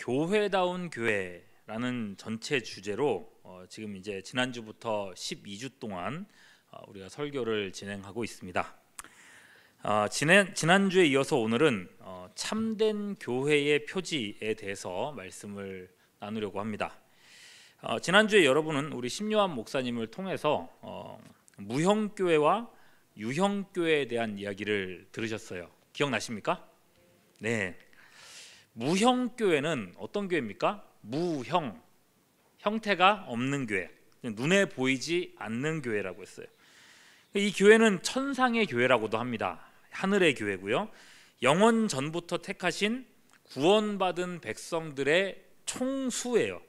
교회다운 교회라는 전체 주제로 지금 이제 지난주부터 12주 동안 우리가 설교를 진행하고 있습니다. 지난주에 이어서 오늘은 참된 교회의 표지에 대해서 말씀을 나누려고 합니다. 지난주에 여러분은 우리 심요한 목사님을 통해서 무형교회와 유형교회에 대한 이야기를 들으셨어요. 기억나십니까? 네. 무형교회는 어떤 교회입니까? 무형, 형태가 없는 교회, 눈에 보이지 않는 교회라고 했어요. 이 교회는 천상의 교회라고도 합니다. 하늘의 교회고요. 영원 전부터 택하신 구원받은 백성들의 총수예요.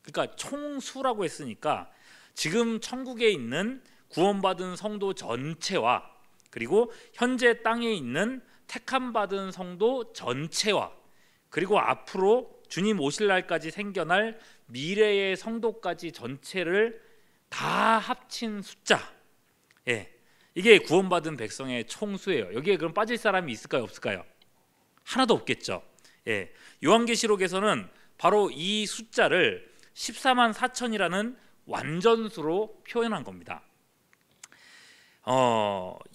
그러니까 총수라고 했으니까 지금 천국에 있는 구원받은 성도 전체와 그리고 현재 땅에 있는 택함받은 성도 전체와 그리고 앞으로 주님 오실 날까지 생겨날 미래의 성도까지 전체를 다 합친 숫자, 이게 구원받은 백성의 총수예요. 여기에 그럼 빠질 사람이 있을까요, 없을까요? 하나도 없겠죠. 요한계시록에서는 바로 이 숫자를 14만 4천이라는 완전수로 표현한 겁니다.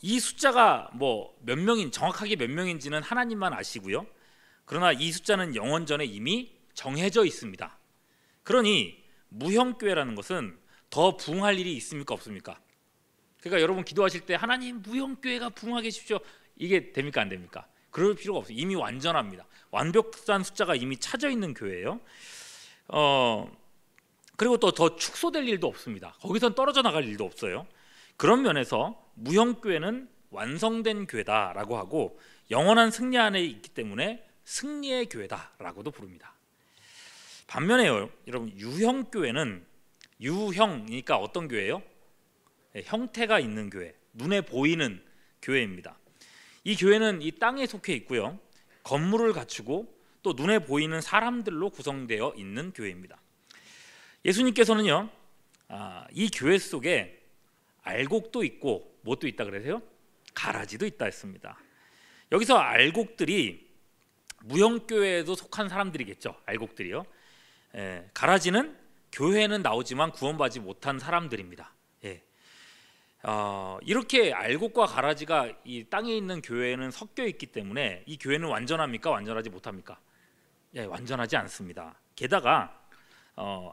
이 숫자가 몇 명인, 정확하게 몇 명인지는 하나님만 아시고요. 그러나 이 숫자는 영원전에 이미 정해져 있습니다. 그러니 무형교회라는 것은 더 부흥할 일이 있습니까, 없습니까? 그러니까 여러분 기도하실 때 하나님 무형교회가 부흥하게 해주십시오, 이게 됩니까, 안 됩니까? 그럴 필요가 없어요. 이미 완전합니다. 완벽한 숫자가 이미 차져 있는 교회예요. 그리고 또 더 축소될 일도 없습니다. 거기선 떨어져 나갈 일도 없어요. 그런 면에서 무형교회는 완성된 교회다라고 하고 영원한 승리 안에 있기 때문에 승리의 교회다라고도 부릅니다. 반면에 여러분 유형교회는, 유형이니까 어떤 교회예요? 형태가 있는 교회, 눈에 보이는 교회입니다. 이 교회는 이 땅에 속해 있고요, 건물을 갖추고 또 눈에 보이는 사람들로 구성되어 있는 교회입니다. 예수님께서는요, 이 교회 속에 알곡도 있고 뭣도 있다 그러세요? 가라지도 있다 했습니다. 여기서 알곡들이 무형교회에도 속한 사람들이겠죠. 알곡들이요. 가라지는 교회에는 나오지만 구원받지 못한 사람들입니다. 이렇게 알곡과 가라지가 이 땅에 있는 교회에는 섞여 있기 때문에 이 교회는 완전합니까? 완전하지 못합니까? 완전하지 않습니다. 게다가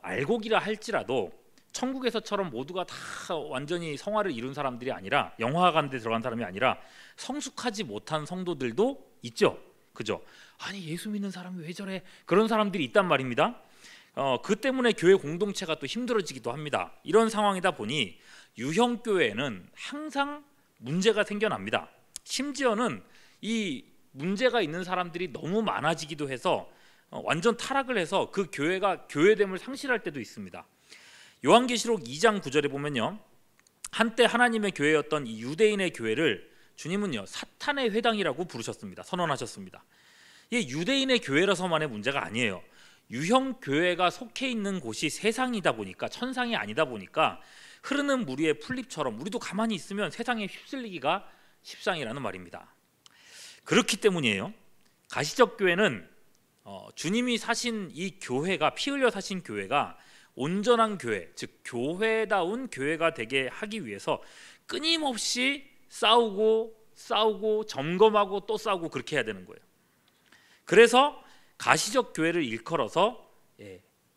알곡이라 할지라도 천국에서처럼 모두가 다 완전히 성화를 이룬 사람들이 아니라, 영화관에 들어간 사람이 아니라 성숙하지 못한 성도들도 있죠. 그죠? 아니 예수 믿는 사람이 왜 저래? 그런 사람들이 있단 말입니다. 그 때문에 교회 공동체가 또 힘들어지기도 합니다. 이런 상황이다 보니 유형교회에는 항상 문제가 생겨납니다. 심지어는 이 문제가 있는 사람들이 너무 많아지기도 해서 완전 타락을 해서 그 교회가 교회됨을 상실할 때도 있습니다. 요한계시록 2장 9절에 보면요, 한때 하나님의 교회였던 이 유대인의 교회를 주님은요 사탄의 회당이라고 부르셨습니다. 선언하셨습니다. 이게 유대인의 교회라서만의 문제가 아니에요. 유형교회가 속해 있는 곳이 세상이다 보니까, 천상이 아니다 보니까 흐르는 물 위의 풀잎처럼 우리도 가만히 있으면 세상에 휩쓸리기가 십상이라는 말입니다. 그렇기 때문이에요. 가시적 교회는 주님이 사신 이 교회가, 피 흘려 사신 교회가 온전한 교회, 즉 교회다운 교회가 되게 하기 위해서 끊임없이 싸우고 점검하고 또 싸우고 그렇게 해야 되는 거예요. 그래서 가시적 교회를 일컬어서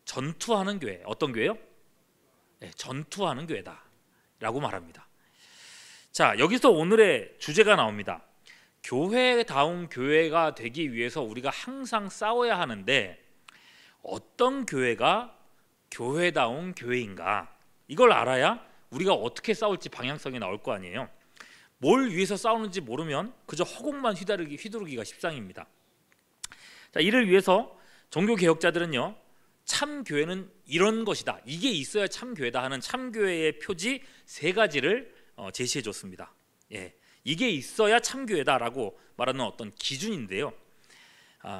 전투하는 교회, 어떤 교회요? 전투하는 교회다라고 말합니다. 자, 여기서 오늘의 주제가 나옵니다. 교회다운 교회가 되기 위해서 우리가 항상 싸워야 하는데 어떤 교회가 교회다운 교회인가? 이걸 알아야 우리가 어떻게 싸울지 방향성이 나올 거 아니에요. 뭘 위해서 싸우는지 모르면 그저 허공만 휘두르기가 십상입니다. 자, 이를 위해서 종교개혁자들은요, 참교회는 이런 것이다, 이게 있어야 참교회다 하는 참교회의 표지 3가지를 제시해 줬습니다. 이게 있어야 참교회다라고 말하는 어떤 기준인데요,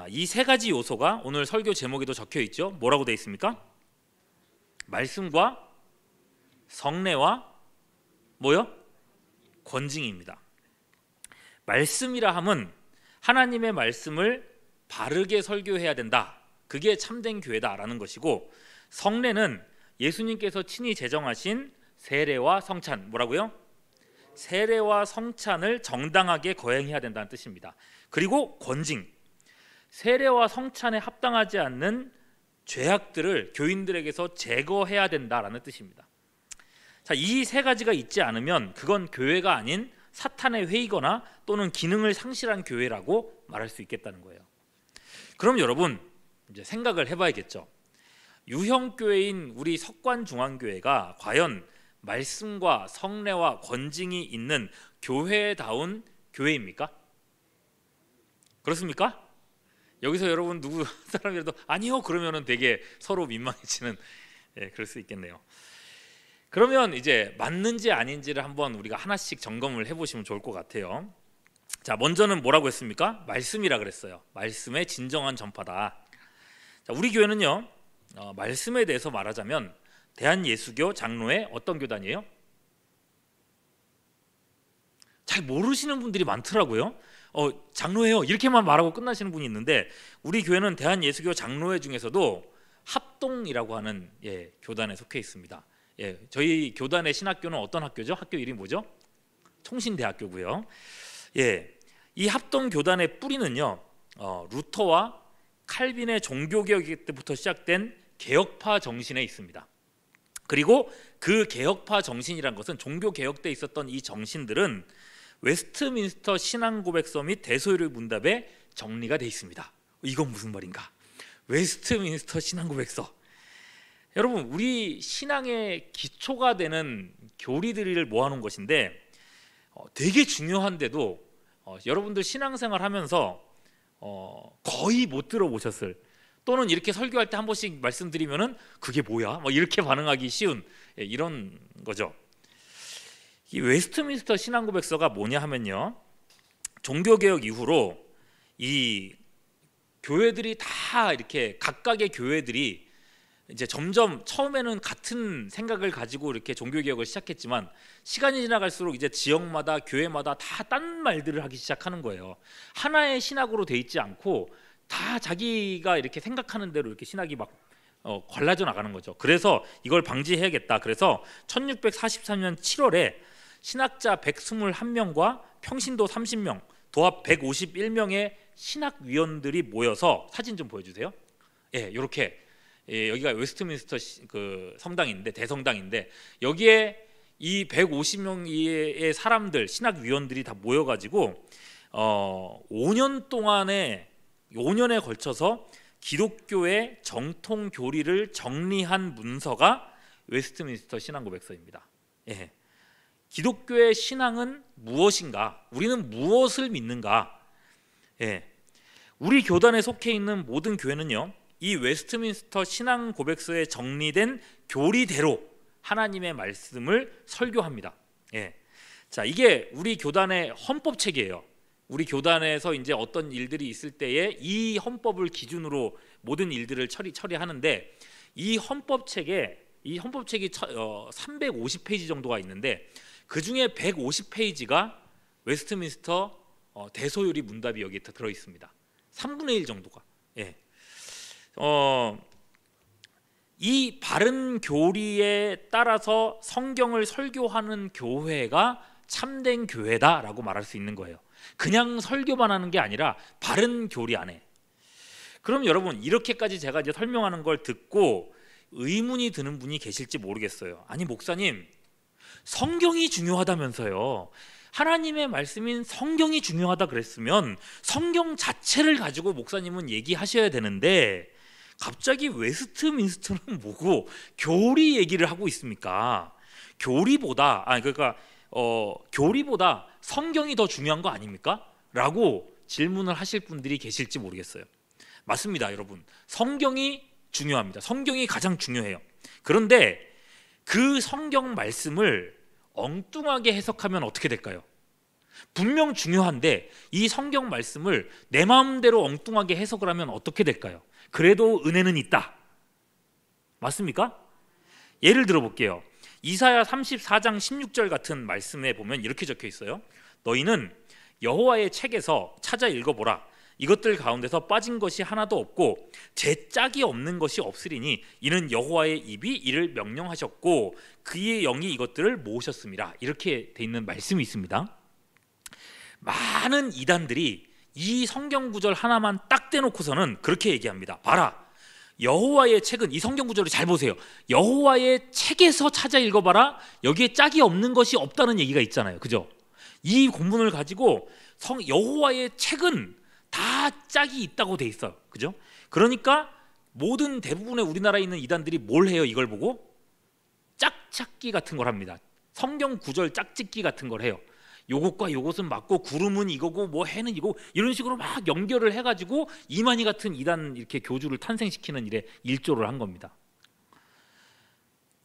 이 3가지 요소가 오늘 설교 제목에도 적혀 있죠. 뭐라고 되어 있습니까? 말씀과 성례와 뭐요? 권징입니다. 말씀이라 함은 하나님의 말씀을 바르게 설교해야 된다, 그게 참된 교회다라는 것이고, 성례는 예수님께서 친히 제정하신 세례와 성찬, 뭐라고요? 세례와 성찬을 정당하게 거행해야 된다는 뜻입니다. 그리고 권징, 세례와 성찬에 합당하지 않는 죄악들을 교인들에게서 제거해야 된다라는 뜻입니다. 자, 이 세 가지가 있지 않으면 그건 교회가 아닌 사탄의 회의거나 또는 기능을 상실한 교회라고 말할 수 있겠다는 거예요. 그럼 여러분 이제 생각을 해봐야겠죠. 유형교회인 우리 석관중앙교회가 과연 말씀과 성례와 권징이 있는 교회다운 교회입니까? 그렇습니까? 여기서 여러분 누구 사람이라도 아니요 그러면은 되게 서로 민망해지는, 그럴 수 있겠네요. 그러면 이제 맞는지 아닌지를 한번 우리가 하나씩 점검을 해보시면 좋을 것 같아요. 자, 먼저는 뭐라고 했습니까? 말씀이라 그랬어요. 말씀의 진정한 전파다. 자, 우리 교회는요, 말씀에 대해서 말하자면 대한예수교 장로회 어떤 교단이에요? 잘 모르시는 분들이 많더라고요. 장로회요 이렇게만 말하고 끝나시는 분이 있는데, 우리 교회는 대한예수교 장로회 중에서도 합동이라고 하는 교단에 속해 있습니다. 저희 교단의 신학교는 어떤 학교죠? 학교 이름이 뭐죠? 총신대학교고요. 이 합동 교단의 뿌리는요, 루터와 칼빈의 종교개혁 때부터 시작된 개혁파 정신에 있습니다. 그리고 그 개혁파 정신이란 것은 종교개혁 때 있었던 이 정신들은 웨스트민스터 신앙고백서 및 대소요리 문답에 정리가 되어 있습니다. 이건 무슨 말인가? 웨스트민스터 신앙고백서. 여러분, 우리 신앙의 기초가 되는 교리들을 모아놓은 것인데 되게 중요한데도 여러분들 신앙생활 하면서 거의 못 들어보셨을, 또는 이렇게 설교할 때 한 번씩 말씀드리면은 그게 뭐야? 뭐 이렇게 반응하기 쉬운 이런 거죠. 이 웨스트민스터 신앙고백서가 뭐냐 하면요, 종교개혁 이후로 이 교회들이 다 이렇게 각각의 교회들이 이제 점점 처음에는 같은 생각을 가지고 이렇게 종교개혁을 시작했지만 시간이 지나갈수록 이제 지역마다 교회마다 다 딴 말들을 하기 시작하는 거예요. 하나의 신학으로 돼 있지 않고 다 자기가 이렇게 생각하는 대로 이렇게 신학이 막 갈라져 나가는 거죠. 그래서 이걸 방지해야겠다. 그래서 1643년 7월에 신학자 121명과 평신도 30명, 도합 151명의 신학위원들이 모여서, 사진 좀 보여주세요. 이렇게 여기가 웨스트민스터 그 성당인데, 대성당인데, 여기에 이 150명의 사람들, 신학위원들이 다 모여가지고 5년에 걸쳐서 기독교의 정통 교리를 정리한 문서가 웨스트민스터 신앙고백서입니다. 기독교의 신앙은 무엇인가? 우리는 무엇을 믿는가? 우리 교단에 속해 있는 모든 교회는요, 이 웨스트민스터 신앙고백서에 정리된 교리대로 하나님의 말씀을 설교합니다. 자, 이게 우리 교단의 헌법책이에요. 우리 교단에서 이제 어떤 일들이 있을 때에 이 헌법을 기준으로 모든 일들을 처리하는데, 이 헌법책이 350페이지 정도가 있는데 그 중에 150페이지가 웨스트민스터 대소요리 문답이 여기에 들어 있습니다. 3분의 1 정도가. 이 바른 교리에 따라서 성경을 설교하는 교회가 참된 교회다라고 말할 수 있는 거예요. 그냥 설교만 하는 게 아니라 바른 교리 안에. 그럼 여러분, 이렇게까지 제가 이제 설명하는 걸 듣고 의문이 드는 분이 계실지 모르겠어요. 아니 목사님, 성경이 중요하다면서요. 하나님의 말씀인 성경이 중요하다 그랬으면 성경 자체를 가지고 목사님은 얘기하셔야 되는데 갑자기 웨스트민스터는 뭐고 교리 얘기를 하고 있습니까? 교리보다 성경이 더 중요한 거 아닙니까? 라고 질문을 하실 분들이 계실지 모르겠어요. 맞습니다, 여러분. 성경이 중요합니다. 성경이 가장 중요해요. 그런데 그 성경 말씀을 엉뚱하게 해석하면 어떻게 될까요? 분명 중요한데 이 성경 말씀을 내 마음대로 엉뚱하게 해석을 하면 어떻게 될까요? 그래도 은혜는 있다. 맞습니까? 예를 들어 볼게요. 이사야 34장 16절 같은 말씀에 보면 이렇게 적혀 있어요. 너희는 여호와의 책에서 찾아 읽어보라. 이것들 가운데서 빠진 것이 하나도 없고 제 짝이 없는 것이 없으리니 이는 여호와의 입이 이를 명령하셨고 그의 영이 이것들을 모으셨습니다. 이렇게 돼 있는 말씀이 있습니다. 많은 이단들이 이 성경 구절 하나만 딱 떼놓고서는 그렇게 얘기합니다. 봐라, 여호와의 책은, 이 성경 구절을 잘 보세요. 여호와의 책에서 찾아 읽어봐라. 여기에 짝이 없는 것이 없다는 얘기가 있잖아요. 그죠? 이 본문을 가지고 여호와의 책은 다 짝이 있다고 돼 있어요. 그죠? 그러니까 모든 대부분의 우리나라에 있는 이단들이 뭘 해요? 이걸 보고 짝찾기 같은 걸 합니다. 성경 구절 짝짓기 같은 걸 해요. 요것과 요것은 맞고 구름은 이거고 뭐 해는 이거, 이런 식으로 막 연결을 해가지고 이만희 같은 이단 이렇게 교주를 탄생시키는 일에 일조를 한 겁니다.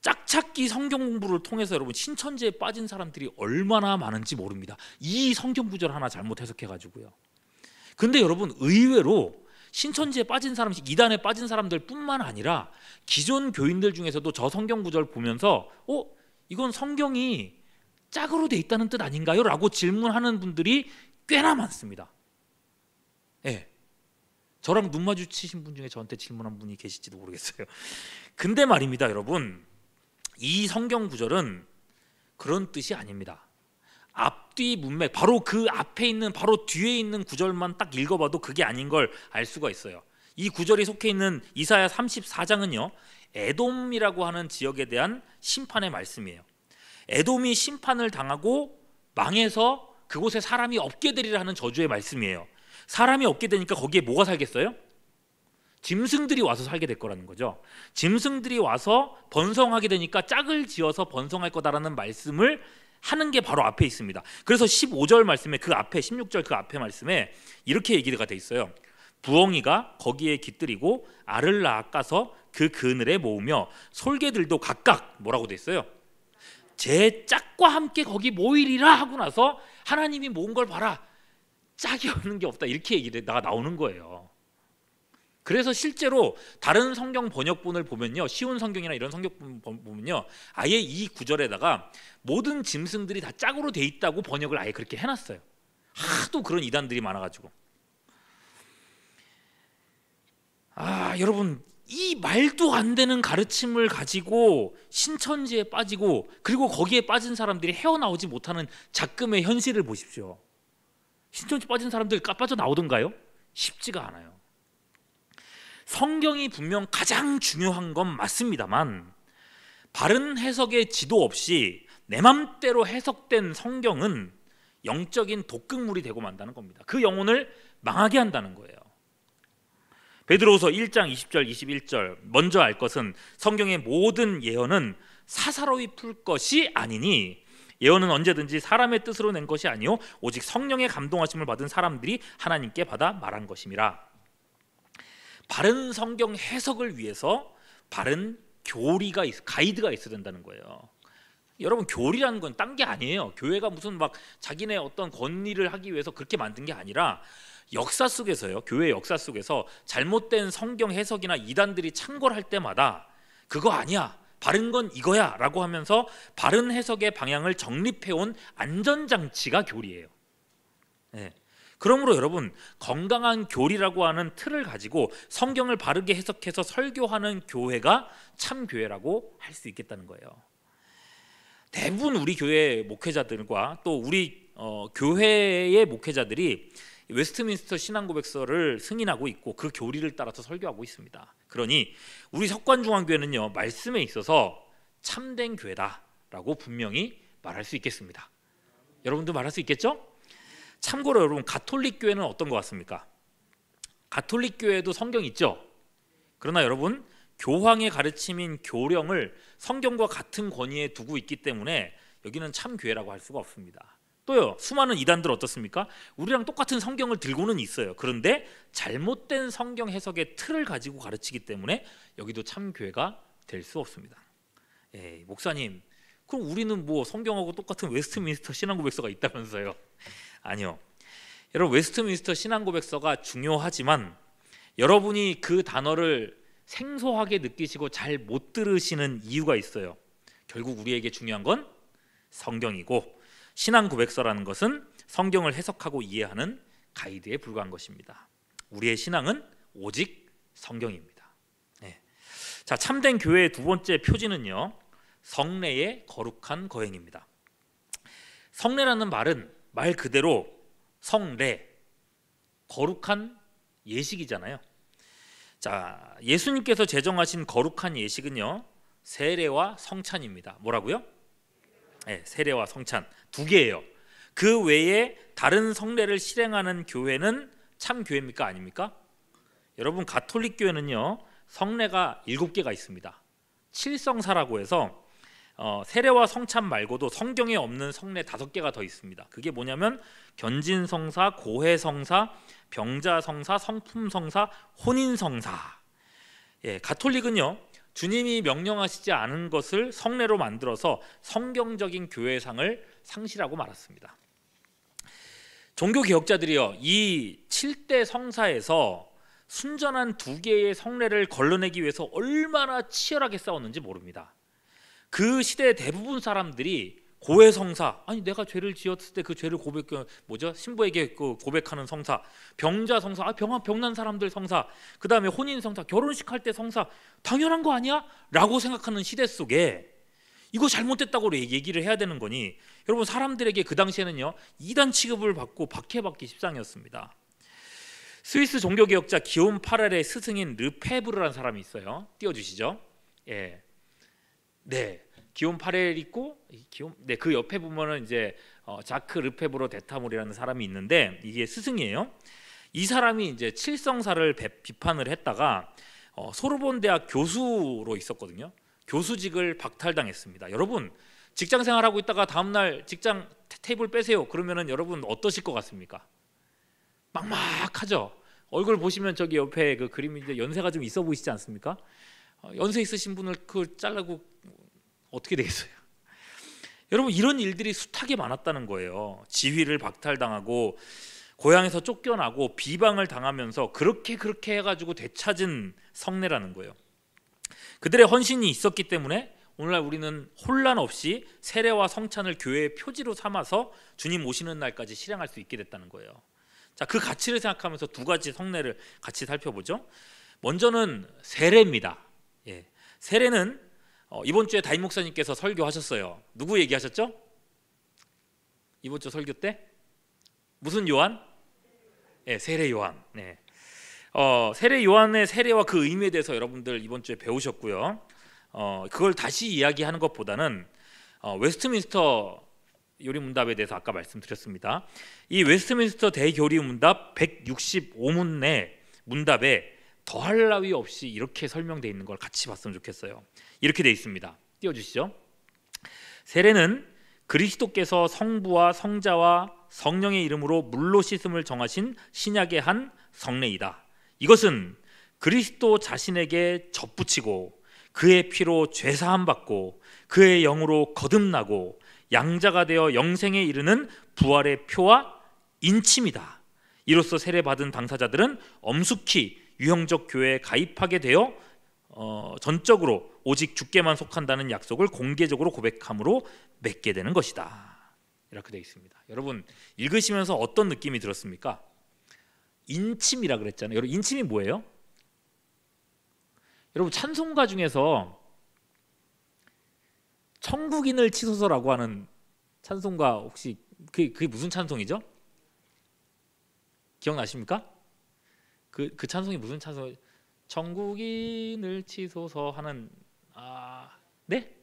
짝찾기 성경 공부를 통해서 여러분 신천지에 빠진 사람들이 얼마나 많은지 모릅니다. 이 성경 구절 하나 잘못 해석해가지고요. 근데 여러분 의외로 신천지에 빠진 사람, 이단에 빠진 사람들 뿐만 아니라 기존 교인들 중에서도 저 성경 구절 보면서 이건 성경이 짝으로 돼 있다는 뜻 아닌가요? 라고 질문하는 분들이 꽤나 많습니다. 예. 저랑 눈 마주치신 분 중에 저한테 질문한 분이 계실지도 모르겠어요. 근데 말입니다, 여러분, 이 성경 구절은 그런 뜻이 아닙니다. 앞뒤 문맥, 바로 그 앞에 있는, 바로 뒤에 있는 구절만 딱 읽어봐도 그게 아닌 걸 알 수가 있어요. 이 구절이 속해 있는 이사야 34장은요 에돔이라고 하는 지역에 대한 심판의 말씀이에요. 에돔이 심판을 당하고 망해서 그곳에 사람이 없게 되리라 하는 저주의 말씀이에요. 사람이 없게 되니까 거기에 뭐가 살겠어요? 짐승들이 와서 살게 될 거라는 거죠. 짐승들이 와서 번성하게 되니까 짝을 지어서 번성할 거다라는 말씀을 하는 게 바로 앞에 있습니다. 그래서 15절 말씀에, 그 앞에 16절 그 앞에 말씀에 이렇게 얘기가 돼 있어요. 부엉이가 거기에 깃들이고 알을 낳아서 그 그늘에 모으며 솔개들도 각각 뭐라고 돼 있어요? 제 짝과 함께 거기 모이리라 하고 나서 하나님이 모은 걸 봐라, 짝이 없는 게 없다, 이렇게 얘기가 나오는 거예요. 그래서 실제로 다른 성경 번역본을 보면요, 쉬운 성경이나 이런 성경본 보면요, 아예 이 구절에다가 모든 짐승들이 다 짝으로 돼 있다고 번역을 아예 그렇게 해놨어요. 하도 그런 이단들이 많아가지고. 여러분, 이 말도 안 되는 가르침을 가지고 신천지에 빠지고 그리고 거기에 빠진 사람들이 헤어나오지 못하는 작금의 현실을 보십시오. 신천지 빠진 사람들 빠져나오던가요? 쉽지가 않아요. 성경이 분명 가장 중요한 건 맞습니다만 바른 해석의 지도 없이 내 맘대로 해석된 성경은 영적인 독극물이 되고 만다는 겁니다. 그 영혼을 망하게 한다는 거예요. 베드로후서 1장 20절 21절, 먼저 알 것은 성경의 모든 예언은 사사로이 풀 것이 아니니 예언은 언제든지 사람의 뜻으로 낸 것이 아니요 오직 성령의 감동하심을 받은 사람들이 하나님께 받아 말한 것임이라. 바른 성경 해석을 위해서 바른 교리가 가이드가 있어야 된다는 거예요. 여러분, 교리라는 건 딴 게 아니에요. 교회가 무슨 막 자기네 어떤 권리를 하기 위해서 그렇게 만든 게 아니라 역사 속에서요, 교회 역사 속에서 잘못된 성경 해석이나 이단들이 창궐 할 때마다 그거 아니야, 바른 건 이거야 라고 하면서 바른 해석의 방향을 정립해온 안전장치가 교리예요. 네. 그러므로 여러분, 건강한 교리라고 하는 틀을 가지고 성경을 바르게 해석해서 설교하는 교회가 참 교회라고 할 수 있겠다는 거예요. 대부분 우리 교회 목회자들과 또 우리 교회의 목회자들이 웨스트민스터 신앙고백서를 승인하고 있고 그 교리를 따라서 설교하고 있습니다. 그러니 우리 석관중앙교회는요, 말씀에 있어서 참된 교회다라고 분명히 말할 수 있겠습니다. 여러분도 말할 수 있겠죠? 참고로 여러분, 가톨릭 교회는 어떤 것 같습니까? 가톨릭 교회도 성경 있죠? 그러나 여러분, 교황의 가르침인 교령을 성경과 같은 권위에 두고 있기 때문에 여기는 참 교회라고 할 수가 없습니다. 또요, 수많은 이단들 어떻습니까? 우리랑 똑같은 성경을 들고는 있어요. 그런데 잘못된 성경 해석의 틀을 가지고 가르치기 때문에 여기도 참 교회가 될 수 없습니다. 목사님, 그럼 우리는 뭐 성경하고 똑같은 웨스트민스터 신앙고백서가 있다면서요? 아니요. 여러분, 웨스트민스터 신앙고백서가 중요하지만 여러분이 그 단어를 생소하게 느끼시고 잘 못 들으시는 이유가 있어요. 결국 우리에게 중요한 건 성경이고 신앙고백서라는 것은 성경을 해석하고 이해하는 가이드에 불과한 것입니다. 우리의 신앙은 오직 성경입니다. 네. 자, 참된 교회의 두 번째 표지는요, 성례의 거룩한 거행입니다. 성례라는 말은 말 그대로 성례, 거룩한 예식이잖아요. 자, 예수님께서 제정하신 거룩한 예식은요, 세례와 성찬입니다. 뭐라고요? 네, 세례와 성찬 두 개예요. 그 외에 다른 성례를 실행하는 교회는 참 교회입니까? 아닙니까? 여러분, 가톨릭 교회는요, 성례가 7개가 있습니다. 칠성사라고 해서 세례와 성찬 말고도 성경에 없는 성례 5개가 더 있습니다. 그게 뭐냐면 견진성사, 고해성사, 병자성사, 성품성사, 혼인성사. 예, 가톨릭은요, 주님이 명령하시지 않은 것을 성례로 만들어서 성경적인 교회상을 상실하고 말았습니다. 종교개혁자들이요, 이 7대 성사에서 순전한 2개의 성례를 걸러내기 위해서 얼마나 치열하게 싸웠는지 모릅니다. 그 시대 대부분 사람들이 고해성사, 아니 내가 죄를 지었을 때 그 죄를 신부에게 고백하는 성사, 병자성사, 병난 사람들 성사, 그 다음에 혼인성사, 결혼식 할 때 성사, 당연한 거 아니야? 라고 생각하는 시대 속에 이거 잘못됐다고 얘기를 해야 되는 거니, 여러분, 사람들에게 그 당시에는요, 이단 취급을 받고 박해받기 십상이었습니다. 스위스 종교개혁자 기욤 파렐의 스승인 르페브르라는 사람이 있어요. 띄워주시죠. 예, 네, 기욤 파렐 있고, 그 옆에 보면은 이제 자크 르페브르 데타몰이라는 사람이 있는데, 이게 스승이에요. 이 사람이 이제 칠성사를 비판을 했다가 소르본 대학 교수로 있었거든요. 교수직을 박탈당했습니다. 여러분, 직장 생활하고 있다가 다음날 직장 테이블 빼세요. 그러면은 여러분 어떠실 것 같습니까? 막막하죠. 얼굴 보시면 저기 옆에 그 그림인데 연세가 좀 있어 보이시지 않습니까? 연세 있으신 분을 그 잘라고 어떻게 되겠어요? 여러분, 이런 일들이 숱하게 많았다는 거예요. 지위를 박탈당하고 고향에서 쫓겨나고 비방을 당하면서 그렇게 해가지고 되찾은 성례라는 거예요. 그들의 헌신이 있었기 때문에 오늘날 우리는 혼란 없이 세례와 성찬을 교회의 표지로 삼아서 주님 오시는 날까지 실행할 수 있게 됐다는 거예요. 자, 그 가치를 생각하면서 2가지 성례를 같이 살펴보죠. 먼저는 세례입니다. 예, 세례는 이번 주에 다임 목사님께서 설교하셨어요. 누구 얘기하셨죠? 이번 주 설교 때 무슨 요한? 예, 세례 요한. 네. 세례 요한의 세례와 그 의미에 대해서 여러분들 이번 주에 배우셨고요. 그걸 다시 이야기하는 것보다는 웨스트민스터 요리문답에 대해서 아까 말씀드렸습니다. 이 웨스트민스터 대교리문답 165문의 문답에 더할 나위 없이 이렇게 설명되어 있는 걸 같이 봤으면 좋겠어요. 이렇게 되어 있습니다. 띄워주시죠. 세례는 그리스도께서 성부와 성자와 성령의 이름으로 물로 씻음을 정하신 신약의 한 성례이다. 이것은 그리스도 자신에게 접붙이고 그의 피로 죄사함 받고 그의 영으로 거듭나고 양자가 되어 영생에 이르는 부활의 표와 인침이다. 이로써 세례받은 당사자들은 엄숙히 유형적 교회에 가입하게 되어 전적으로 오직 주께만 속한다는 약속을 공개적으로 고백함으로 맺게 되는 것이다. 이렇게 되어 있습니다. 여러분, 읽으시면서 어떤 느낌이 들었습니까? 인침이라 그랬잖아요. 여러분, 인침이 뭐예요? 여러분, 찬송가 중에서 천국인을 치소서라고 하는 찬송가 혹시 그게 무슨 찬송이죠? 기억나십니까? 그 찬송이 무슨 찬송? 천국인을 치소서 하는 네?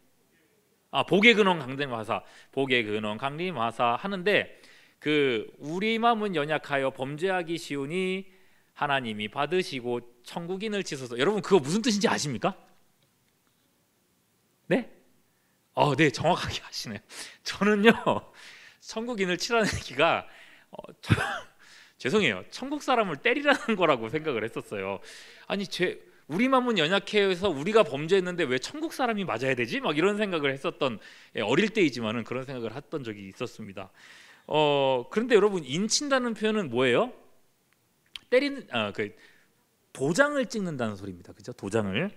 복의 근원 강림하사, 복의 근원 강림하사 하는데, 그 우리 마음은 연약하여 범죄하기 쉬우니 하나님이 받으시고 천국인을 치소서. 여러분, 그거 무슨 뜻인지 아십니까? 네? 네, 정확하게 하시네요. 저는요, 천국인을 치라는 얘기가 죄송해요, 천국 사람을 때리라는 거라고 생각을 했었어요. 아니, 우리 마음은 연약해서 우리가 범죄했는데 왜 천국 사람이 맞아야 되지? 막 이런 생각을 했었던, 어릴 때이지만은 그런 생각을 했던 적이 있었습니다. 그런데 여러분, 인친다는 표현은 뭐예요? 때리는, 도장을 찍는다는 소리입니다. 그죠? 도장을.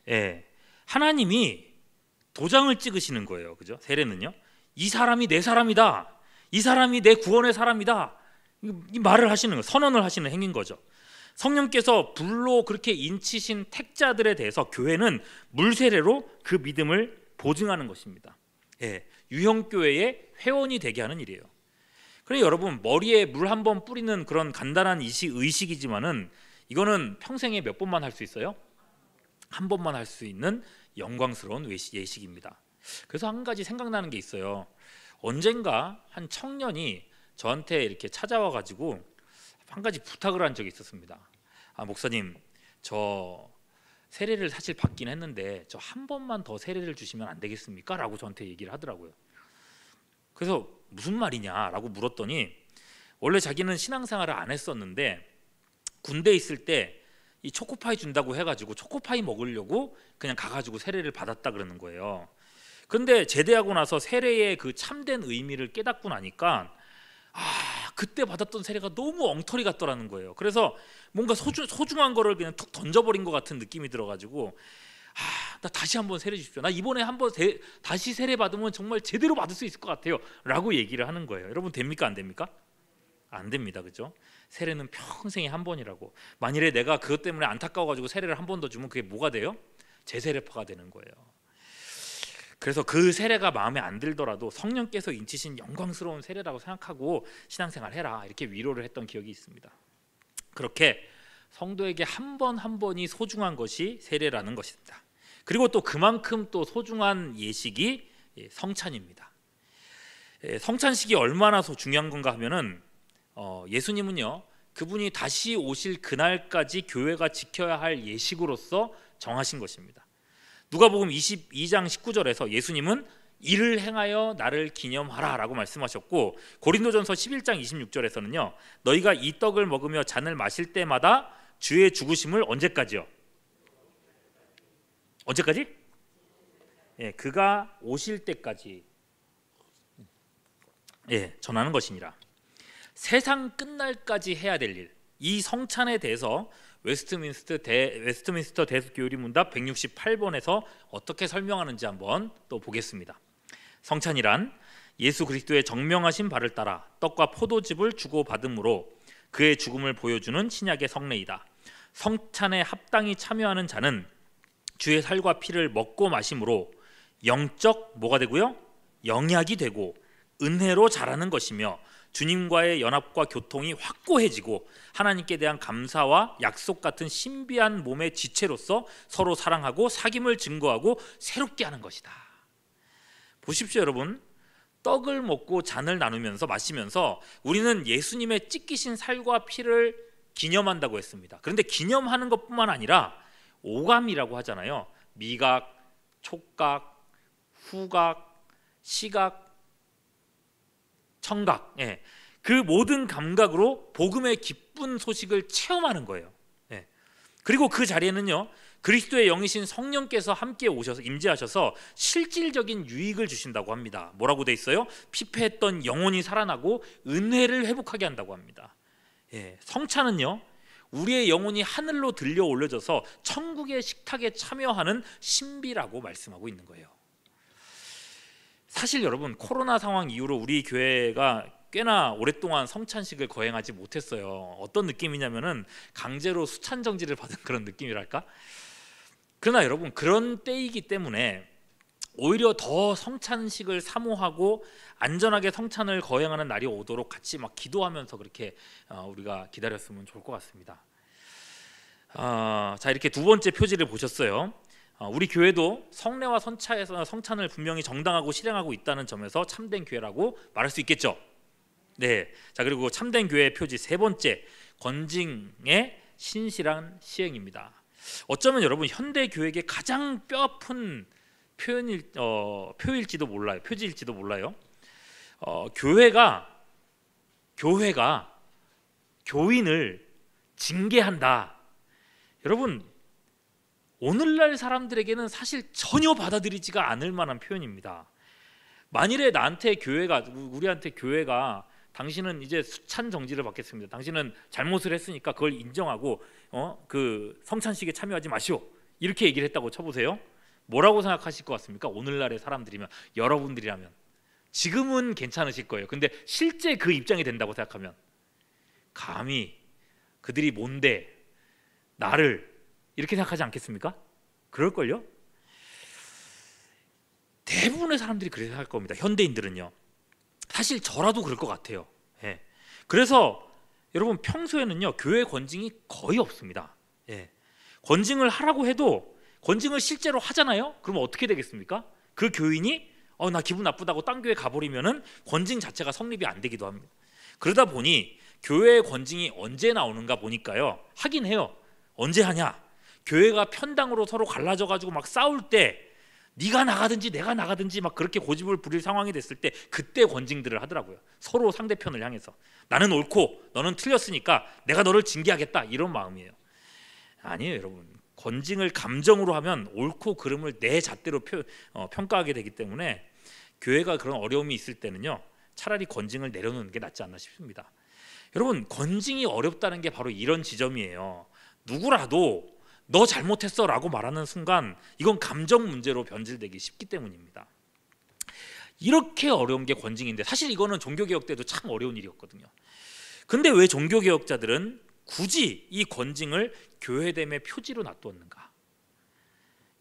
예. 하나님이 도장을 찍으시는 거예요. 그죠? 세례는요. 이 사람이 내 사람이다. 이 사람이 내 구원의 사람이다. 이 말을 하시는 거, 선언을 하시는 행위인 거죠. 성령께서 불로 그렇게 인치신 택자들에 대해서 교회는 물 세례로 그 믿음을 보증하는 것입니다. 예, 유형교회의 회원이 되게 하는 일이에요. 그러니 여러분, 머리에 물 한 번 뿌리는 그런 간단한 의식이지만은 이거는 평생에 몇 번만 할 수 있어요? 한 번만 할 수 있는 영광스러운 예식입니다. 그래서 한 가지 생각나는 게 있어요. 언젠가 한 청년이 저한테 이렇게 찾아와 가지고 한 가지 부탁을 한 적이 있었습니다. 목사님, 저 세례를 사실 받긴 했는데 저 한 번만 더 세례를 주시면 안 되겠습니까? 라고 저한테 얘기를 하더라고요. 그래서 무슨 말이냐라고 물었더니, 원래 자기는 신앙생활을 안 했었는데 군대에 있을 때 이 초코파이 준다고 해가지고 초코파이 먹으려고 그냥 가가지고 세례를 받았다 그러는 거예요. 근데 제대하고 나서 세례의 그 참된 의미를 깨닫고 나니까 그때 받았던 세례가 너무 엉터리 같더라는 거예요. 그래서 뭔가 소중한 거를 그냥 툭 던져버린 것 같은 느낌이 들어가지고 나 다시 한번 세례 주십시오. 나 이번에 한번 다시 세례 받으면 정말 제대로 받을 수 있을 것 같아요 라고 얘기를 하는 거예요. 여러분, 됩니까 안 됩니까? 안 됩니다. 그죠? 세례는 평생에 한 번이라고. 만일에 내가 그것 때문에 안타까워가지고 세례를 한 번 더 주면 그게 뭐가 돼요? 재세례파가 되는 거예요. 그래서 그 세례가 마음에 안 들더라도 성령께서 인치신 영광스러운 세례라고 생각하고 신앙생활 해라, 이렇게 위로를 했던 기억이 있습니다. 그렇게 성도에게 한 번 한 번이 소중한 것이 세례라는 것입니다. 그리고 또 그만큼 또 소중한 예식이 성찬입니다. 성찬식이 얼마나 중요한 건가 하면은 예수님은요, 그분이 다시 오실 그날까지 교회가 지켜야 할 예식으로서 정하신 것입니다. 누가복음 22장 19절에서 예수님은 이를 행하여 나를 기념하라 라고 말씀하셨고, 고린도전서 11장 26절에서는요, 너희가 이 떡을 먹으며 잔을 마실 때마다 주의 죽으심을 언제까지요? 언제까지? 그가 오실 때까지 전하는 것이니라. 세상 끝날까지 해야 될 일, 이 성찬에 대해서 웨스트민스터 대속교리문답 168번에서 어떻게 설명하는지 한번 또 보겠습니다. 성찬이란 예수 그리스도의 정명하신 바를 따라 떡과 포도즙을 주고받음으로 그의 죽음을 보여주는 신약의 성례이다. 성찬에 합당히 참여하는 자는 주의 살과 피를 먹고 마심으로 영적 뭐가 되고요? 영약이 되고 은혜로 자라는 것이며 주님과의 연합과 교통이 확고해지고 하나님께 대한 감사와 약속 같은 신비한 몸의 지체로서 서로 사랑하고 사귐을 증거하고 새롭게 하는 것이다. 보십시오 여러분, 떡을 먹고 잔을 나누면서 마시면서 우리는 예수님의 찢기신 살과 피를 기념한다고 했습니다. 그런데 기념하는 것뿐만 아니라 오감이라고 하잖아요. 미각, 촉각, 후각, 시각, 청각, 그 모든 감각으로 복음의 기쁜 소식을 체험하는 거예요. 그리고 그 자리에는요, 그리스도의 영이신 성령께서 함께 오셔서 임재하셔서 실질적인 유익을 주신다고 합니다. 뭐라고 돼 있어요? 피폐했던 영혼이 살아나고 은혜를 회복하게 한다고 합니다. 성찬은요, 우리의 영혼이 하늘로 들려 올려져서 천국의 식탁에 참여하는 신비라고 말씀하고 있는 거예요. 사실 여러분, 코로나 상황 이후로 우리 교회가 꽤나 오랫동안 성찬식을 거행하지 못했어요. 어떤 느낌이냐면은 강제로 수찬 정지를 받은 그런 느낌이랄까? 그러나 여러분, 그런 때이기 때문에 오히려 더 성찬식을 사모하고 안전하게 성찬을 거행하는 날이 오도록 같이 막 기도하면서 그렇게 우리가 기다렸으면 좋을 것 같습니다. 자, 이렇게 두 번째 표지를 보셨어요. 우리 교회도 성례와 성찬을 분명히 정당하고 실행하고 있다는 점에서 참된 교회라고 말할 수 있겠죠. 자, 그리고 참된 교회의 표지 세 번째, 건징의 신실한 시행입니다. 어쩌면 여러분, 현대 교회의 가장 뼈아픈 표지일지도 몰라요. 교회가 교인을 징계한다. 여러분, 오늘날 사람들에게는 사실 전혀 받아들이지가 않을 만한 표현입니다. 만일에 우리한테 교회가 당신은 이제 수찬 정지를 받겠습니다. 당신은 잘못을 했으니까 그걸 인정하고 그 성찬식에 참여하지 마시오, 이렇게 얘기를 했다고 쳐보세요. 뭐라고 생각하실 것 같습니까? 오늘날의 사람들이면, 여러분들이라면 지금은 괜찮으실 거예요. 근데 실제 그 입장이 된다고 생각하면 감히 그들이 뭔데 나를 이렇게 생각하지 않겠습니까? 그럴걸요? 대부분의 사람들이 그렇게 생각할 겁니다. 현대인들은요. 사실 저라도 그럴 것 같아요. 예. 그래서 여러분 평소에는요 교회 권징이 거의 없습니다. 예. 권징을 하라고 해도 권징을 실제로 하잖아요. 그러면 어떻게 되겠습니까? 그 교인이 나 기분 나쁘다고 딴 교회 가버리면은 권징 자체가 성립이 안 되기도 합니다. 그러다 보니 교회의 권징이 언제 나오는가 보니까요. 하긴 해요. 언제 하냐? 교회가 편당으로 서로 갈라져 가지고 막 싸울 때 네가 나가든지 내가 나가든지 막 그렇게 고집을 부릴 상황이 됐을 때 그때 권징들을 하더라고요. 서로 상대편을 향해서 나는 옳고 너는 틀렸으니까 내가 너를 징계하겠다 이런 마음이에요. 아니에요, 여러분. 권징을 감정으로 하면 옳고 그름을 내 잣대로 평가하게 되기 때문에 교회가 그런 어려움이 있을 때는요 차라리 권징을 내려놓는 게 낫지 않나 싶습니다. 여러분 권징이 어렵다는 게 바로 이런 지점이에요. 누구라도 너 잘못했어 라고 말하는 순간 이건 감정 문제로 변질되기 쉽기 때문입니다. 이렇게 어려운 게 권징인데 사실 이거는 종교개혁 때도 참 어려운 일이었거든요. 근데 왜 종교개혁자들은 굳이 이 권징을 교회됨의 표지로 놔두었는가?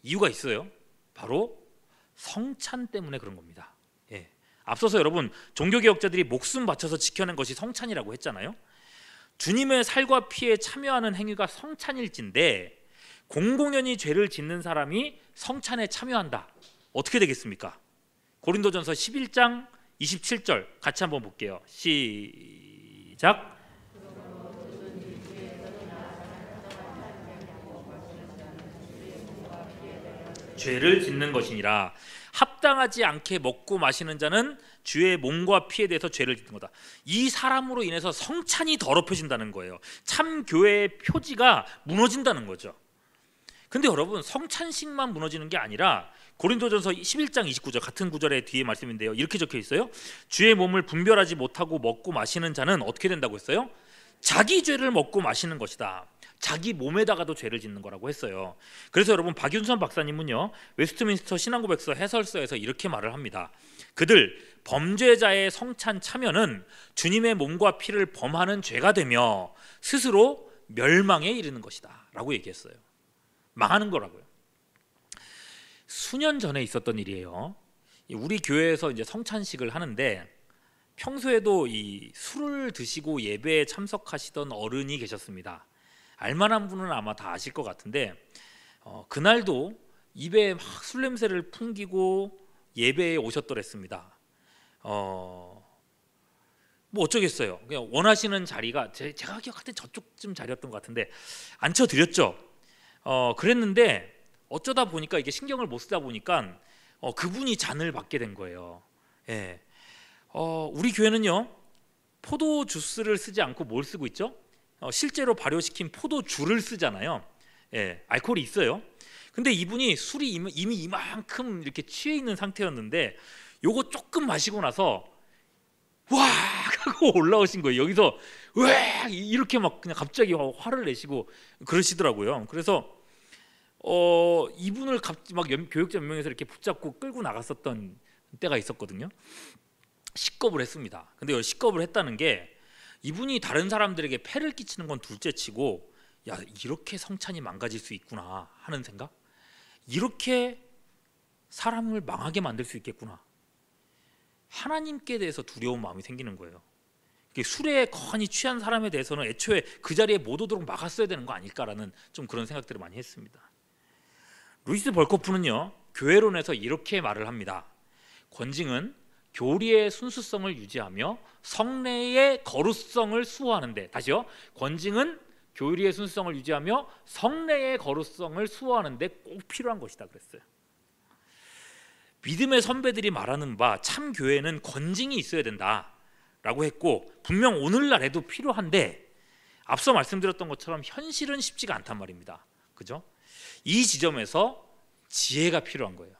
이유가 있어요. 바로 성찬 때문에 그런 겁니다. 예. 앞서서 여러분 종교개혁자들이 목숨 바쳐서 지켜낸 것이 성찬이라고 했잖아요. 주님의 살과 피에 참여하는 행위가 성찬일진데 공공연히 죄를 짓는 사람이 성찬에 참여한다. 어떻게 되겠습니까? 고린도전서 11장 27절 같이 한번 볼게요. 시작. 죄를 짓는 것이니라. 합당하지 않게 먹고 마시는 자는 주의 몸과 피에 대해서 죄를 짓는 거다. 이 사람으로 인해서 성찬이 더럽혀진다는 거예요. 참 교회의 표지가 무너진다는 거죠. 근데 여러분 성찬식만 무너지는 게 아니라 고린도전서 11장 29절 같은 구절의 뒤에 말씀인데요. 이렇게 적혀 있어요. 주의 몸을 분별하지 못하고 먹고 마시는 자는 어떻게 된다고 했어요? 자기 죄를 먹고 마시는 것이다. 자기 몸에다가도 죄를 짓는 거라고 했어요. 그래서 여러분 박윤선 박사님은요 웨스트민스터 신앙고백서 해설서에서 이렇게 말을 합니다. 그들 범죄자의 성찬 참여는 주님의 몸과 피를 범하는 죄가 되며 스스로 멸망에 이르는 것이다 라고 얘기했어요. 망하는 거라고요. 수년 전에 있었던 일이에요. 우리 교회에서 이제 성찬식을 하는데 평소에도 이 술을 드시고 예배에 참석하시던 어른이 계셨습니다. 알만한 분은 아마 다 아실 것 같은데 그날도 입에 막 술 냄새를 풍기고 예배에 오셨더랬습니다. 뭐 어쩌겠어요. 그냥 원하시는 자리가 제가 기억할 때 저쪽쯤 자리였던 것 같은데 앉혀드렸죠. 그랬는데 어쩌다 보니까 이게 신경을 못 쓰다 보니까 그분이 잔을 받게 된 거예요. 예. 우리 교회는요 포도 주스를 쓰지 않고 뭘 쓰고 있죠? 실제로 발효시킨 포도주를 쓰잖아요. 예, 알코올이 있어요. 근데 이분이 술이 이미 이만큼 이렇게 취해 있는 상태였는데 요거 조금 마시고 나서 와 하고 올라오신 거예요. 여기서 왜 이렇게 막 그냥 갑자기 화를 내시고 그러시더라고요. 그래서 이분을 막 교육자 몇 명에서 이렇게 붙잡고 끌고 나갔었던 때가 있었거든요. 식겁을 했습니다. 근데 식겁을 했다는 게 이분이 다른 사람들에게 폐를 끼치는 건 둘째치고 야 이렇게 성찬이 망가질 수 있구나 하는 생각, 이렇게 사람을 망하게 만들 수 있겠구나, 하나님께 대해서 두려운 마음이 생기는 거예요. 술에 거한이 취한 사람에 대해서는 애초에 그 자리에 못 오도록 막았어야 되는 거 아닐까라는 좀 그런 생각들을 많이 했습니다. 루이스 벌코프는요 교회론에서 이렇게 말을 합니다. 권징은 교리의 순수성을 유지하며 성례의 거룩성을 수호하는데, 다시요, 권징은 교리의 순수성을 유지하며 성례의 거룩성을 수호하는데 꼭 필요한 것이다 그랬어요. 믿음의 선배들이 말하는 바 참 교회는 권징이 있어야 된다라고 했고 분명 오늘날에도 필요한데 앞서 말씀드렸던 것처럼 현실은 쉽지가 않단 말입니다. 그죠? 이 지점에서 지혜가 필요한 거예요.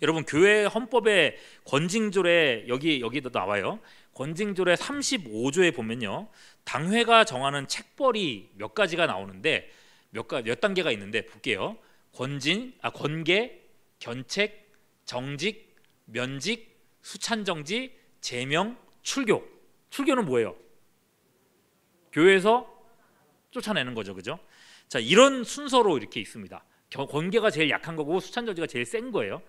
여러분 교회 헌법의 권징조례 여기도 나와요. 권징조례 35조에 보면요 당회가 정하는 책벌이 몇 가지가 나오는데 몇 단계가 있는데 볼게요. 권계, 견책, 정직, 면직, 수찬정지, 제명, 출교. 출교는 뭐예요? 교회에서 쫓아내는 거죠, 그죠? 자, 이런 순서로 이렇게 있습니다. 권계가 제일 약한 거고 수찬저지가 제일 센 거예요.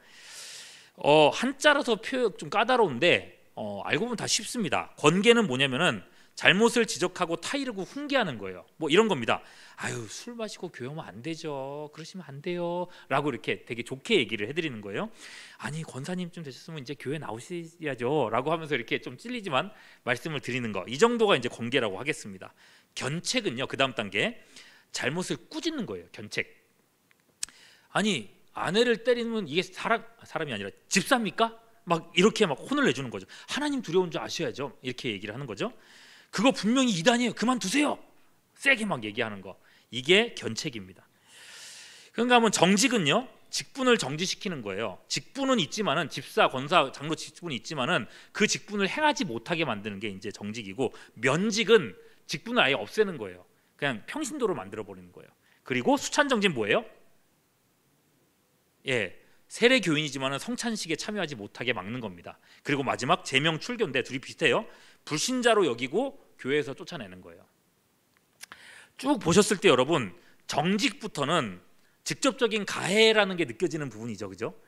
한자라서 표현 좀 까다로운데 알고 보면 다 쉽습니다. 권계는 뭐냐면은 잘못을 지적하고 타이르고 훈계하는 거예요. 뭐 이런 겁니다. 아유, 술 마시고 교회 오면 안 되죠. 그러시면 안 돼요. 라고 이렇게 되게 좋게 얘기를 해드리는 거예요. 아니, 권사님쯤 되셨으면 이제 교회 나오셔야죠. 라고 하면서 이렇게 좀 찔리지만 말씀을 드리는 거. 이 정도가 이제 권계라고 하겠습니다. 견책은요, 그 다음 단계. 잘못을 꾸짖는 거예요. 견책. 아니, 아내를 때리면 이게 사람이 아니라 집사입니까? 막 이렇게 막 혼을 내주는 거죠. 하나님 두려운 줄 아셔야죠. 이렇게 얘기를 하는 거죠. 그거 분명히 이단이에요. 그만두세요. 세게 막 얘기하는 거. 이게 견책입니다. 그런가 하면 정직은요, 직분을 정지시키는 거예요. 직분은 있지만은, 집사, 권사, 장로 직분이 있지만은 그 직분을 행하지 못하게 만드는 게 이제 정직이고, 면직은 직분을 아예 없애는 거예요. 그냥 평신도로 만들어 버리는 거예요. 그리고 수찬정지는 뭐예요? 세례 교인이지만은 성찬식에 참여하지 못하게 막는 겁니다. 그리고 마지막 제명 출교인데 둘이 비슷해요. 불신자로 여기고 교회에서 쫓아내는 거예요. 쭉 보셨을 때 여러분, 정직부터는 직접적인 가해라는 게 느껴지는 부분이죠, 그죠?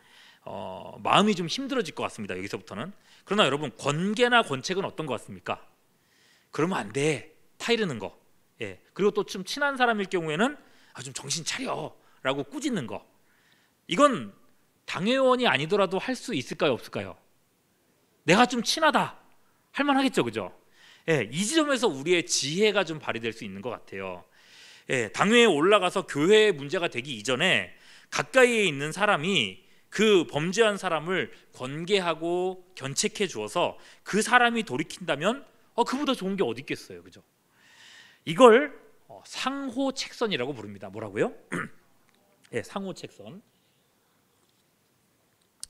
마음이 좀 힘들어질 것 같습니다, 여기서부터는. 그러나 여러분, 권계나 권책은 어떤 것 같습니까? 그러면 안 돼, 타이르는 거. 그리고 또 좀 친한 사람일 경우에는 좀 정신 차려라고 꾸짖는 거. 이건 당회원이 아니더라도 할 수 있을까요, 없을까요? 내가 좀 친하다 할 만하겠죠, 그죠? 이 지점에서 우리의 지혜가 좀 발휘될 수 있는 것 같아요. 당회에 올라가서 교회의 문제가 되기 이전에 가까이에 있는 사람이 그 범죄한 사람을 권계하고 견책해 주어서 그 사람이 돌이킨다면 그보다 좋은 게 어디 있겠어요, 그죠? 이걸 상호책선이라고 부릅니다. 뭐라고요? 상호책선.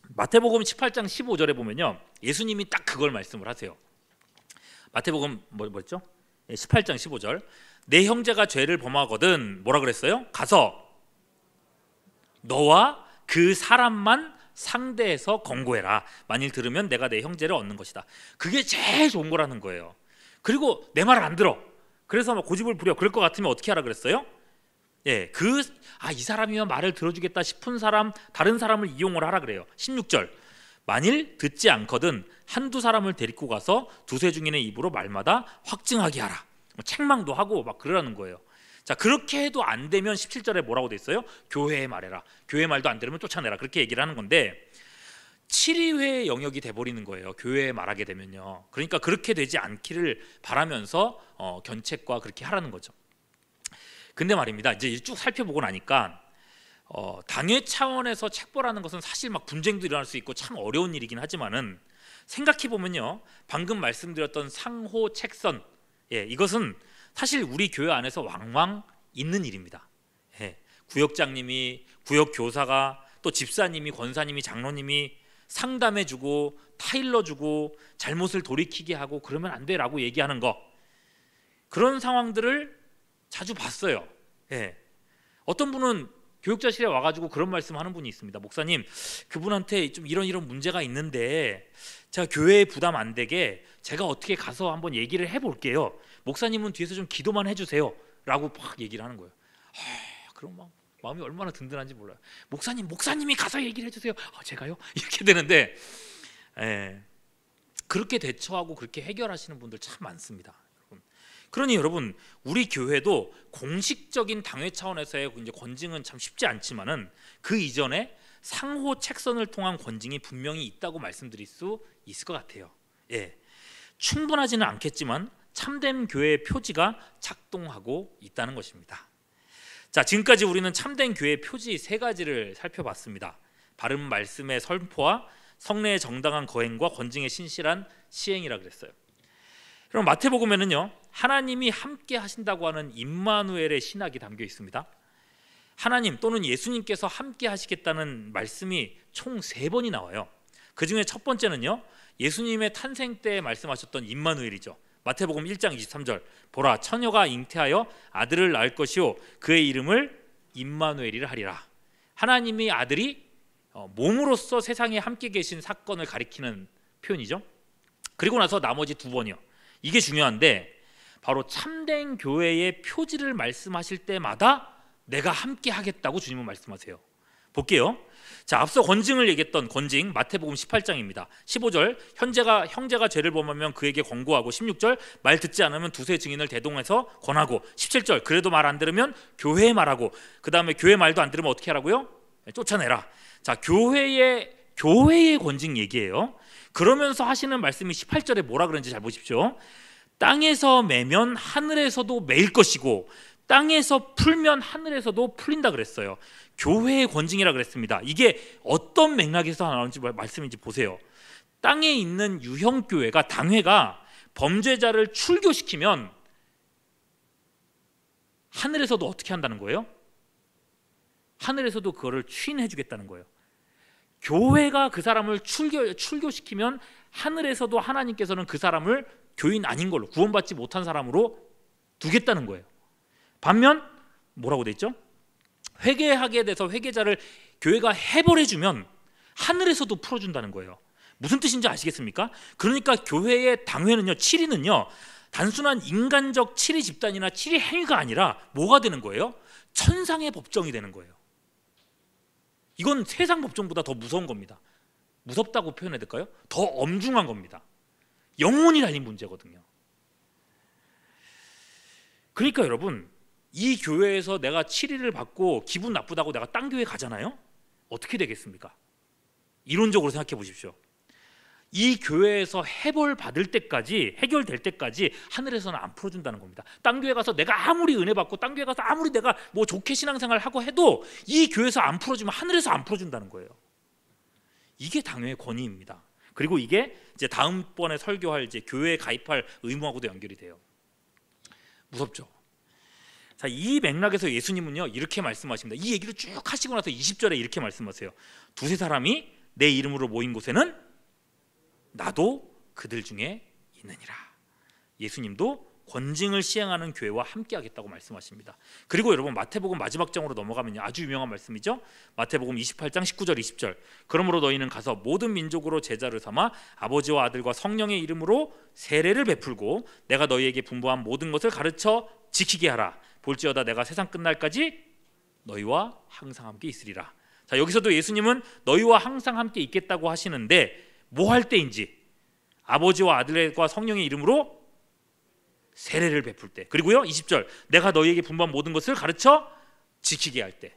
마태복음 18장 15절에 보면요, 예수님이 딱 그걸 말씀을 하세요. 마태복음 뭐였죠? 18장 15절. 내 형제가 죄를 범하거든 뭐라 그랬어요? 가서 너와 그 사람만 상대해서 권고해라. 만일 들으면 내가 내 형제를 얻는 것이다. 그게 제일 좋은 거라는 거예요. 그리고 내 말을 안 들어. 그래서 막 고집을 부려. 그럴 것 같으면 어떻게 하라 그랬어요? 이 사람이면 말을 들어주겠다 싶은 사람, 다른 사람을 이용을 하라 그래요. 16절. 만일 듣지 않거든 한두 사람을 데리고 가서 두세 중인의 입으로 말마다 확증하게 하라. 책망도 하고 막 그러라는 거예요. 자, 그렇게 해도 안 되면 17절에 뭐라고 돼 있어요? 교회에 말해라. 교회 말도 안 들으면 쫓아내라. 그렇게 얘기를 하는 건데 7위회의 영역이 돼버리는 거예요. 교회에 말하게 되면요. 그러니까 그렇게 되지 않기를 바라면서 견책과 그렇게 하라는 거죠. 근데 말입니다, 이제 쭉 살펴보고 나니까 당회 차원에서 책벌하는 것은 사실 막 분쟁도 일어날 수 있고 참 어려운 일이긴 하지만은 생각해 보면요, 방금 말씀드렸던 상호 책선, 이것은 사실 우리 교회 안에서 왕왕 있는 일입니다. 구역장님이, 구역 교사가, 또 집사님이, 권사님이, 장로님이 상담해주고 타일러주고 잘못을 돌이키게 하고 그러면 안 돼라고 얘기하는 거, 그런 상황들을 자주 봤어요. 어떤 분은 교육자실에 와가지고 그런 말씀하는 분이 있습니다. 목사님, 그분한테 좀 이런 문제가 있는데 제가 교회에 부담 안 되게 제가 어떻게 가서 한번 얘기를 해볼게요. 목사님은 뒤에서 좀 기도만 해주세요 라고 막 얘기를 하는 거예요. 그럼 막 마음이 얼마나 든든한지 몰라요. 목사님이 가서 얘기를 해주세요. 제가요? 이렇게 되는데 그렇게 대처하고 그렇게 해결하시는 분들 참 많습니다. 그러니 여러분, 우리 교회도 공식적인 당회 차원에서의 이제 권징은 참 쉽지 않지만은 그 이전에 상호 책선을 통한 권징이 분명히 있다고 말씀드릴 수 있을 것 같아요. 충분하지는 않겠지만 참된 교회의 표지가 작동하고 있다는 것입니다. 자, 지금까지 우리는 참된 교회의 표지 세 가지를 살펴봤습니다. 바른 말씀의 선포와 성례의 정당한 거행과 권징의 신실한 시행이라 그랬어요. 그럼 마태복음에는요, 하나님이 함께 하신다고 하는 임마누엘의 신학이 담겨 있습니다. 하나님 또는 예수님께서 함께 하시겠다는 말씀이 총 3번이 나와요. 그 중에 첫 번째는요, 예수님의 탄생 때 말씀하셨던 임마누엘이죠. 마태복음 1장 23절. 보라, 처녀가 잉태하여 아들을 낳을 것이요 그의 이름을 임마누엘이라 하리라. 하나님의 아들이 몸으로서 세상에 함께 계신 사건을 가리키는 표현이죠. 그리고 나서 나머지 2번이요. 이게 중요한데 바로 참된 교회의 표지를 말씀하실 때마다 내가 함께 하겠다고 주님은 말씀하세요. 볼게요. 자, 앞서 권징을 얘기했던 권징 마태복음 18장입니다. 15절 형제가 죄를 범하면 그에게 권고하고, 16절 말 듣지 않으면 두세 증인을 대동해서 권하고, 17절 그래도 말 안 들으면 교회에 말하고, 그 다음에 교회 말도 안 들으면 어떻게 하라고요? 쫓아내라. 자, 교회의 권징 얘기예요. 그러면서 하시는 말씀이 18절에 뭐라 그런지 잘 보십시오. 땅에서 매면 하늘에서도 매일 것이고 땅에서 풀면 하늘에서도 풀린다 그랬어요. 교회의 권징이라 그랬습니다. 이게 어떤 맥락에서 나오는지 말씀인지 보세요. 땅에 있는 유형교회가, 당회가 범죄자를 출교시키면 하늘에서도 어떻게 한다는 거예요? 하늘에서도 그거를 추인해 주겠다는 거예요. 교회가 그 사람을 출교시키면 하늘에서도 하나님께서는 그 사람을 교인 아닌 걸로, 구원받지 못한 사람으로 두겠다는 거예요. 반면 뭐라고 돼 있죠? 회개하게 돼서 회개자를 교회가 해벌해주면 하늘에서도 풀어준다는 거예요. 무슨 뜻인지 아시겠습니까? 그러니까 교회의 당회는요, 치리는요, 단순한 인간적 치리 집단이나 치리 행위가 아니라 뭐가 되는 거예요? 천상의 법정이 되는 거예요. 이건 세상 법정보다 더 무서운 겁니다. 무섭다고 표현해야 될까요? 더 엄중한 겁니다. 영혼이 달린 문제거든요. 그러니까 여러분, 이 교회에서 내가 치리를 받고 기분 나쁘다고 내가 딴 교회 가잖아요? 어떻게 되겠습니까? 이론적으로 생각해 보십시오. 이 교회에서 해벌 받을 때까지, 해결될 때까지 하늘에서는 안 풀어준다는 겁니다. 딴 교회 가서 내가 아무리 은혜 받고, 딴 교회 가서 아무리 내가 뭐 좋게 신앙생활 하고 해도 이 교회에서 안 풀어주면 하늘에서 안 풀어준다는 거예요. 이게 당회의 권위입니다. 그리고 이게 이제 다음번에 설교할 이제 교회에 가입할 의무하고도 연결이 돼요. 무섭죠? 자, 이 맥락에서 예수님은요, 이렇게 말씀하십니다. 이 얘기를 쭉 하시고 나서 20절에 이렇게 말씀하세요. 두세 사람이 내 이름으로 모인 곳에는 나도 그들 중에 있느니라. 예수님도 권징을 시행하는 교회와 함께 하겠다고 말씀하십니다. 그리고 여러분, 마태복음 마지막 장으로 넘어가면요, 아주 유명한 말씀이죠. 마태복음 28장 19절 20절. 그러므로 너희는 가서 모든 민족으로 제자를 삼아 아버지와 아들과 성령의 이름으로 세례를 베풀고 내가 너희에게 분부한 모든 것을 가르쳐 지키게 하라. 볼지어다 내가 세상 끝날까지 너희와 항상 함께 있으리라. 자, 여기서도 예수님은 너희와 항상 함께 있겠다고 하시는데 뭐 할 때인지, 아버지와 아들과 성령의 이름으로 세례를 베풀 때, 그리고요 20절 내가 너희에게 분부한 모든 것을 가르쳐 지키게 할 때.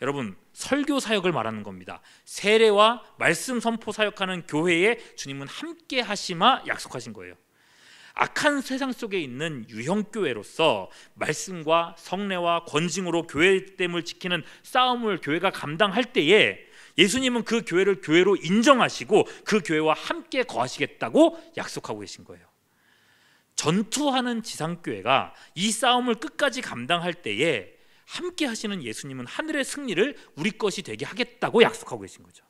여러분, 설교 사역을 말하는 겁니다. 세례와 말씀 선포 사역하는 교회에 주님은 함께 하시마 약속하신 거예요. 악한 세상 속에 있는 유형교회로서 말씀과 성례와 권징으로 교회됨을 지키는 싸움을 교회가 감당할 때에 예수님은 그 교회를 교회로 인정하시고 그 교회와 함께 거하시겠다고 약속하고 계신 거예요. 전투하는 지상교회가 이 싸움을 끝까지 감당할 때에 함께 하시는 예수님은 하늘의 승리를 우리 것이 되게 하겠다고 약속하고 계신 거죠.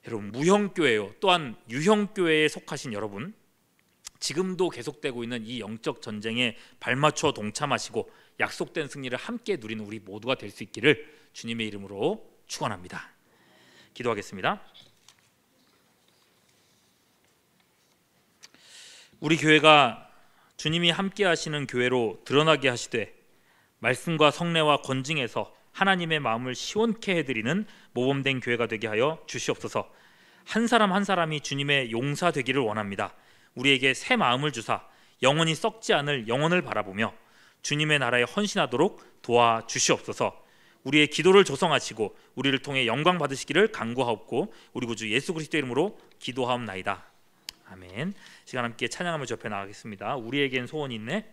여러분, 무형교회요 또한 유형교회에 속하신 여러분, 지금도 계속되고 있는 이 영적 전쟁에 발맞춰 동참하시고 약속된 승리를 함께 누리는 우리 모두가 될 수 있기를 주님의 이름으로 축원합니다. 기도하겠습니다. 우리 교회가 주님이 함께 하시는 교회로 드러나게 하시되 말씀과 성례와 권징에서 하나님의 마음을 시원케 해드리는 모범된 교회가 되게 하여 주시옵소서. 한 사람 한 사람이 주님의 용사 되기를 원합니다. 우리에게 새 마음을 주사 영원히 썩지 않을 영혼을 바라보며 주님의 나라에 헌신하도록 도와주시옵소서. 우리의 기도를 조성하시고 우리를 통해 영광 받으시기를 간구하옵고 우리 구주 예수 그리스도 이름으로 기도하옵나이다. 아멘. 시간 함께 찬양하며 접해 나가겠습니다. 우리에겐 소원이 있네.